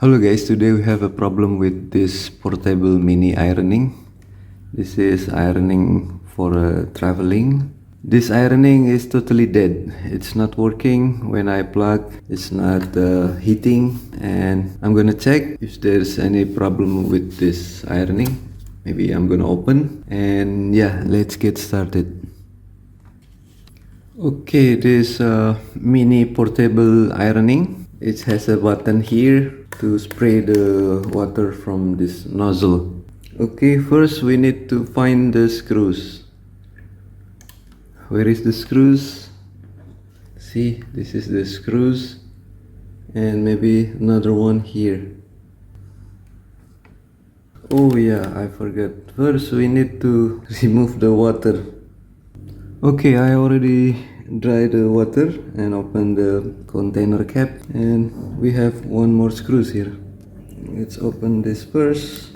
Hello guys, today we have a problem with this portable mini ironing. This is ironing for traveling. This ironing is totally dead. It's not working when I plug. It's not heating, and I'm gonna check if there's any problem with this ironing. Maybe I'm gonna open, and yeah, let's get started. Okay, this mini portable ironing. It has a button here to spray the water from this nozzle. Okay, first we need to find the screws. Where is the screws? See, this is the screws, and maybe another one here. Oh yeah, I forgot. First we need to remove the water. Okay, I already dried the water and opened the container cap, and we have one more screws here. Let's open this first.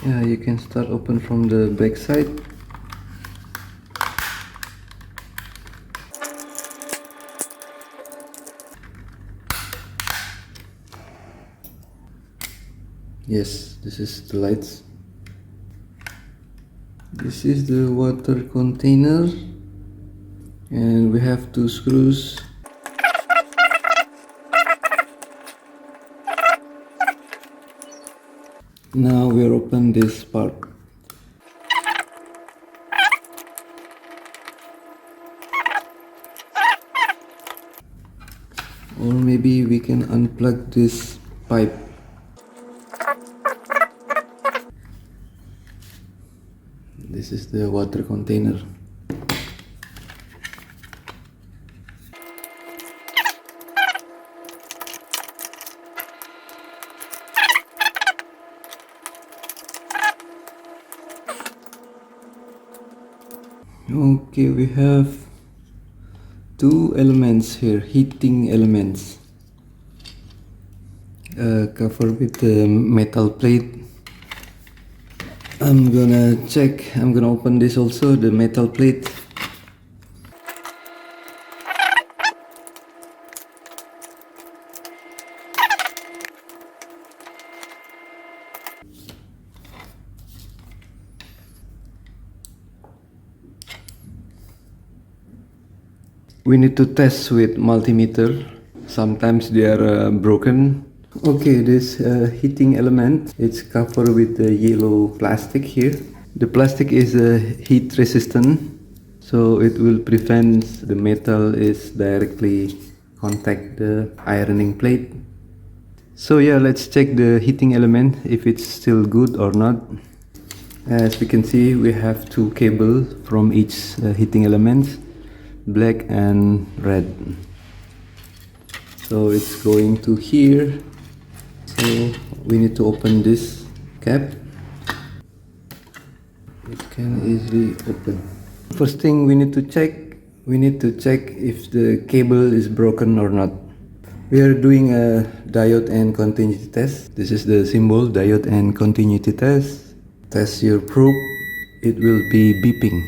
Yeah, you can start open from the back side. Yes, this is the lights. This is the water container, and we have two screws. Now we'll open this part. Or maybe we can unplug this pipe. This is the water container. Okay, we have two elements here, heating elements. Covered with a metal plate. I'm gonna open this also, the metal plate. We need to test with multimeter. Sometimes they are broken. Okay, this heating element, it's covered with the yellow plastic here. The plastic is heat resistant, so it will prevent the metal is directly contact the ironing plate. So yeah, let's check the heating element if it's still good or not. As we can see, we have two cables from each heating element, black and red. So it's going to here. So we need to open this cap. It can easily open. First thing we need to check if the cable is broken or not. We are doing a diode and continuity test. This is the symbol, diode and continuity test. Test your probe. It will be beeping.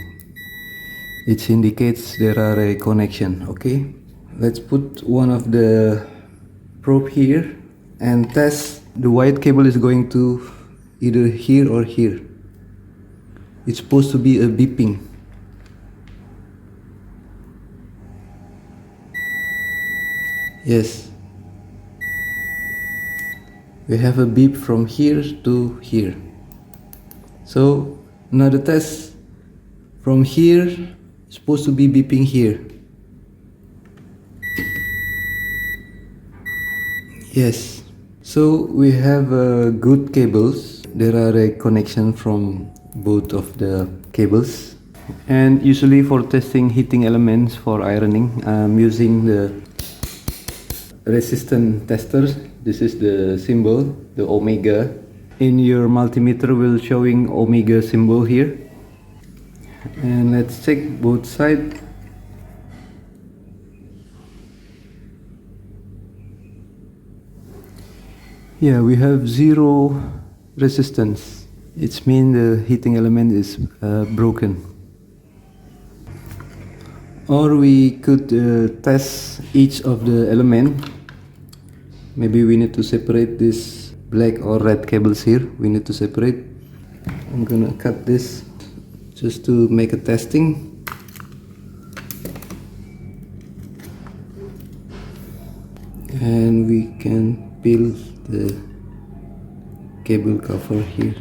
It indicates there are a connection. Okay, let's put one of the probe here and test. The white cable is going to either here or here. It's supposed to be a beeping. Yes, we have a beep from here to here. So another test from here, supposed to be beeping here. Yes, so we have good cables. There are a connection from both of the cables, and usually for testing heating elements for ironing, I'm using the resistance tester. This is the symbol, the omega. In your multimeter will showing omega symbol here. And let's check both sides. Yeah, we have zero resistance. It means the heating element is broken. Or we could test each of the element. Maybe we need to separate this black or red cables here. We need to separate. I'm gonna cut this just to make a testing. And we can peel the cable cover here.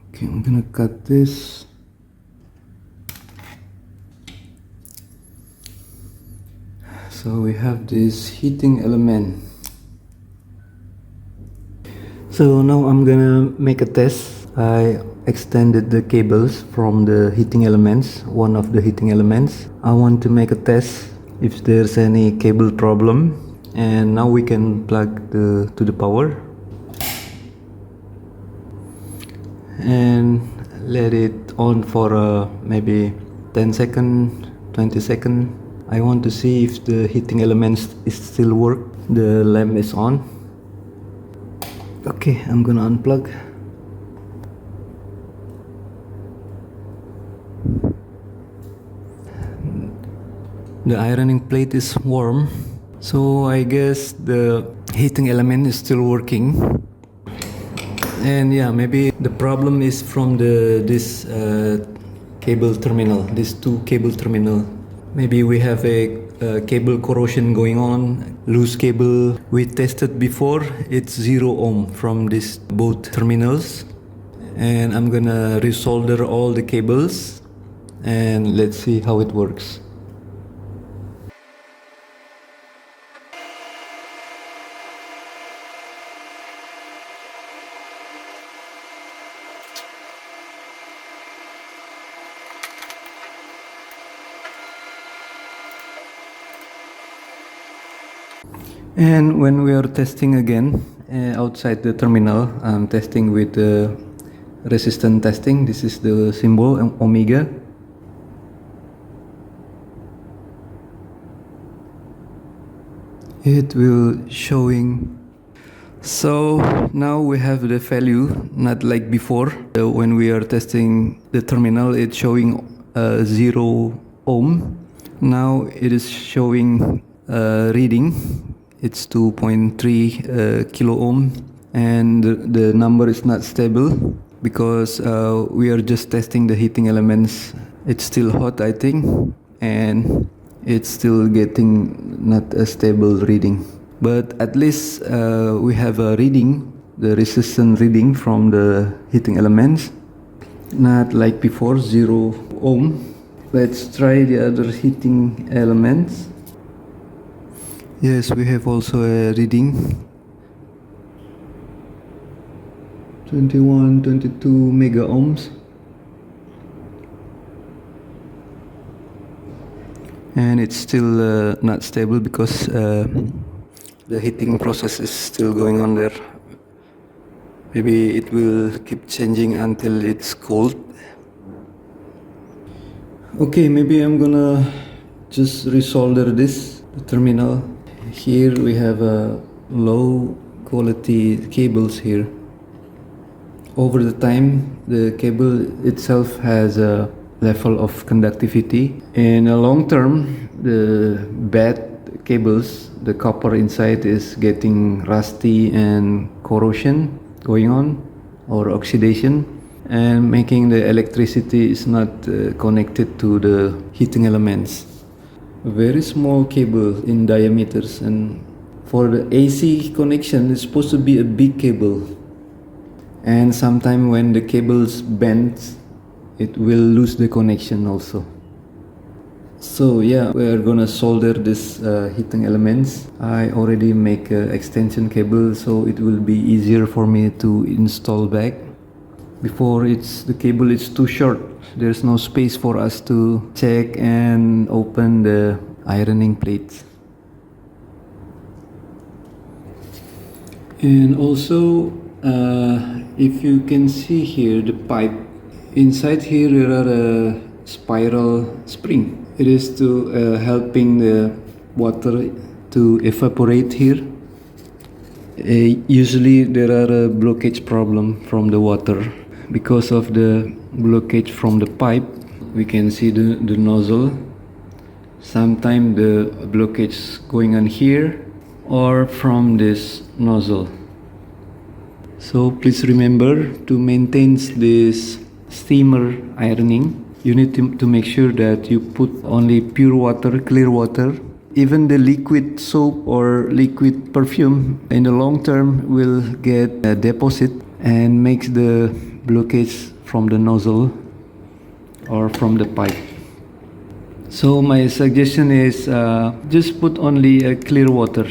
Okay, I'm gonna cut this. So we have this heating element. So now I'm gonna make a test. I extended the cables from the heating elements, one of the heating elements. I want to make a test if there's any cable problem, and now we can plug to the power and let it on for maybe 10 seconds, 20 seconds. I want to see if the heating elements still work. The lamp is on. Okay, I'm gonna unplug. The ironing plate is warm, so I guess the heating element is still working. And yeah, maybe the problem is from this cable terminal, this two cable terminal. Maybe we have a cable corrosion going on, loose cable. We tested before, it's 0 ohm from these both terminals. And I'm gonna resolder all the cables and let's see how it works. And when we are testing again outside the terminal, I'm testing with the resistance testing. This is the symbol omega. It will showing. So now we have the value, not like before. When we are testing the terminal, it's showing 0 ohm. Now it is showing reading. It's 2.3 kilo ohm, and the number is not stable because we are just testing the heating elements. It's still hot, I think, and it's still getting not a stable reading. But at least we have a reading, the resistance reading from the heating elements, not like before 0 ohm. Let's try the other heating elements. Yes, we have also a reading 21, 22 mega ohms, and it's still not stable because the heating process is still going on there. Maybe it will keep changing until it's cold. Okay, maybe I'm gonna just resolder this, the terminal. Here we have low quality cables here. Over the time, the cable itself has a level of conductivity. In a long term, the bad cables, the copper inside is getting rusty and corrosion going on, or oxidation, and making the electricity is not connected to the heating elements. A very small cable in diameters, and for the AC connection it's supposed to be a big cable, and sometime when the cables bends it will lose the connection also. So yeah, we are gonna solder this heating elements. I already make an extension cable so it will be easier for me to install back. Before the cable is too short, there's no space for us to check and open the ironing plate. And also if you can see here the pipe, inside here there are a spiral spring. It is to helping the water to evaporate here. Usually there are a blockage problem from the water. Because of the blockage from the pipe, we can see the nozzle. Sometimes the blockage going on here or from this nozzle. So please remember to maintain this steamer ironing. You need to make sure that you put only pure water, clear water. Even the liquid soap or liquid perfume in the long term will get a deposit and makes the blockage from the nozzle or from the pipe. So my suggestion is just put only clear water.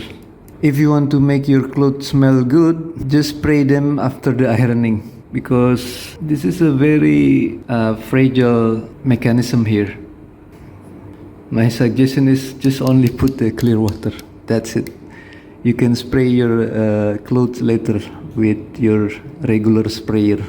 If you want to make your clothes smell good, just spray them after the ironing, because this is a very fragile mechanism here. My suggestion is just only put the clear water. That's it. You can spray your clothes later with your regular sprayer.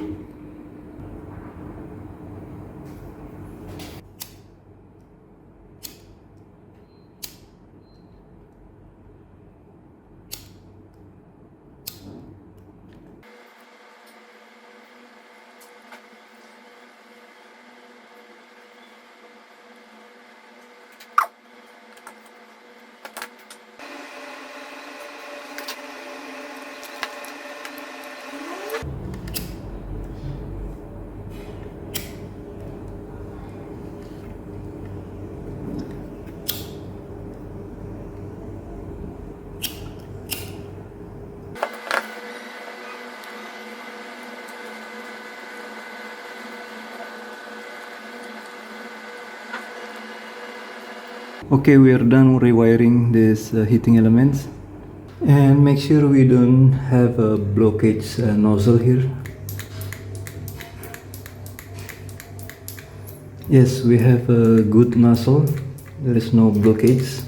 Okay, we are done rewiring these heating elements, and make sure we don't have a blockage nozzle here. Yes, we have a good nozzle. There is no blockage.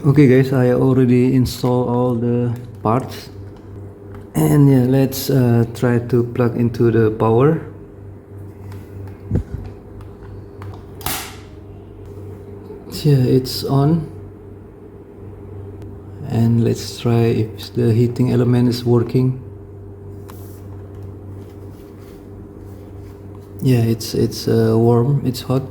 Okay guys, I already installed all the parts, and yeah, let's try to plug into the power. Yeah, it's on, and let's try if the heating element is working. Yeah, it's warm, it's hot.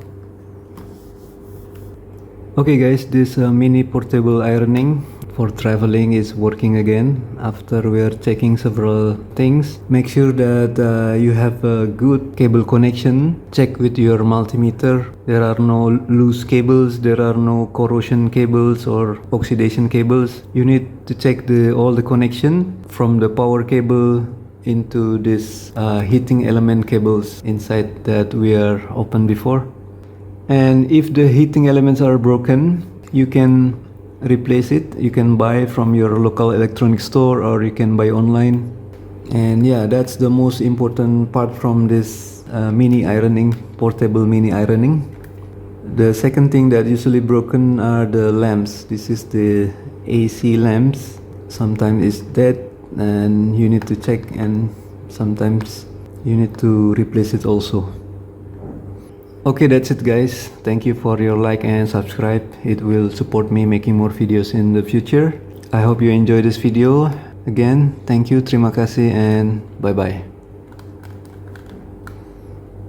Okay guys, this mini portable ironing for traveling is working again. After we are checking several things, make sure that you have a good cable connection. Check with your multimeter. There are no loose cables, there are no corrosion cables or oxidation cables. You need to check all the connection from the power cable into this heating element cables inside that we are open before. And if the heating elements are broken, you can replace it. You can buy from your local electronic store, or you can buy online. And yeah, that's the most important part from this mini ironing, portable mini ironing. The second thing that usually broken are the lamps. This is the AC lamps. Sometimes it's dead and you need to check, and sometimes you need to replace it also. Okay, that's it guys. Thank you for your like and subscribe. It will support me making more videos in the future. I hope you enjoy this video. Again, thank you, terima kasih, and bye bye.